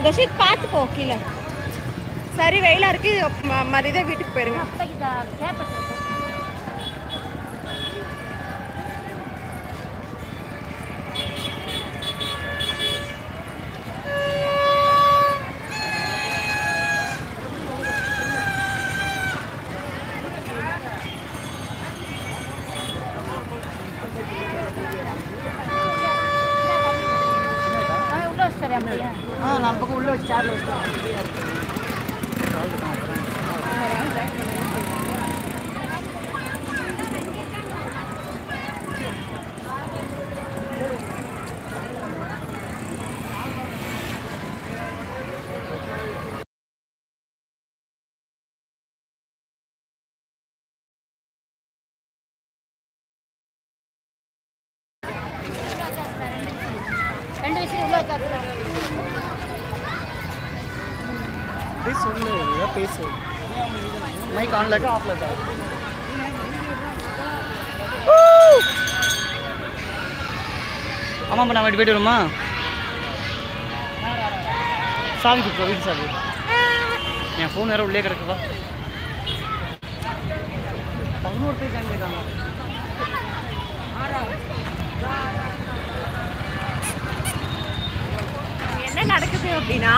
ரஷீத் பார்த்து போ கீழே. சரி வெயிலா இருக்கு, மரியாதை வீட்டுக்கு போயிருங்க. நமக்கு உள்ள வச்சு சார்ல வச்சு ரெண்டு விஷயம் உள்ள வைக்காது. சொல்லு பேசு. மைக் ஆன்ல இருக்கா ஆஃப்ல இருக்கா? ஆமாம் நான் போயிட்டு வருமா? சாமி கொடுப்பா வீட்டு சாமி. என் ஃபோன் வேறு உள்ளே கிடக்குவா. 11 பேர் ஜாயின் பண்ணிட்டாங்க. என்ன நடக்குது அப்படின்னா,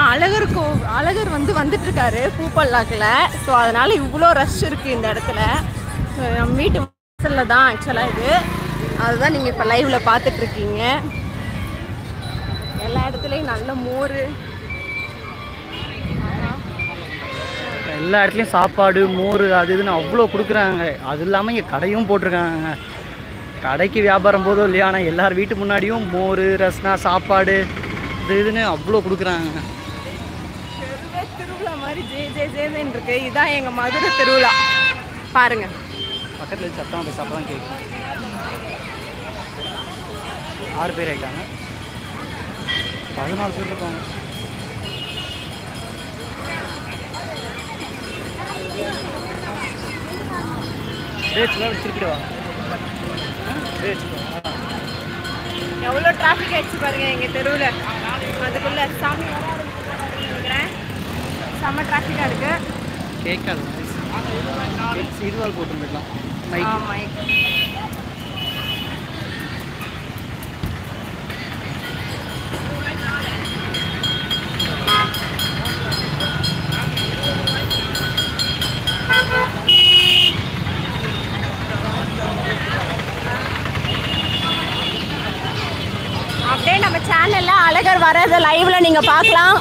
அழகர் வந்துட்டு இருக்காரு பூப்பல்லாக்கில். ஸோ அதனால இவ்வளோ ரஷ் இருக்கு இந்த இடத்துல. நம்ம வீட்டு வாசல்ல தான் ஆக்சுவலாக இது. அதுதான் நீங்கள் இப்போ லைவ்ல பார்த்துட்டு இருக்கீங்க. எல்லா இடத்துலையும் நல்ல மோர், எல்லா இடத்துலையும் சாப்பாடு மோர் அது இதுன்னு அவ்வளோ கொடுக்குறாங்க. அது இல்லாமல் இங்கே கடையும் போட்டிருக்காங்க. கடைக்கு வியாபாரம் போதும் இல்லையா, ஆனால் எல்லார் வீட்டு முன்னாடியும் மோர் ரஸ்னா சாப்பாடு இது இதுன்னு அவ்வளோ கொடுக்குறாங்க. திருவிழா மாதிரி ஜேன்னு இருக்கு. இதுதான் எங்கள் மதுரை திருவிழா பாருங்க. பக்கத்தில் சத்தம் போய் சாப்பிட தான் கேட்கும். 6 பேர் ஆகிட்டாங்க. 14 பேர் இருக்காங்க. திருப்பிடுவா எவ்வளோ டிராஃபிக் ஆயிடுச்சு பாருங்க எங்க தெருவில். அதுக்குள்ள சாமி வர ஆரம்பிக்கிறேன். செம்ம டிராஃபிக்காக இருக்கு. கேட்காது சீர்வால் போட்டுருந்துக்கலாம். மைக் அப்படியே நம்ம சேனல்ல அழகர் வரத லைவ்ல நீங்க பார்க்கலாம்.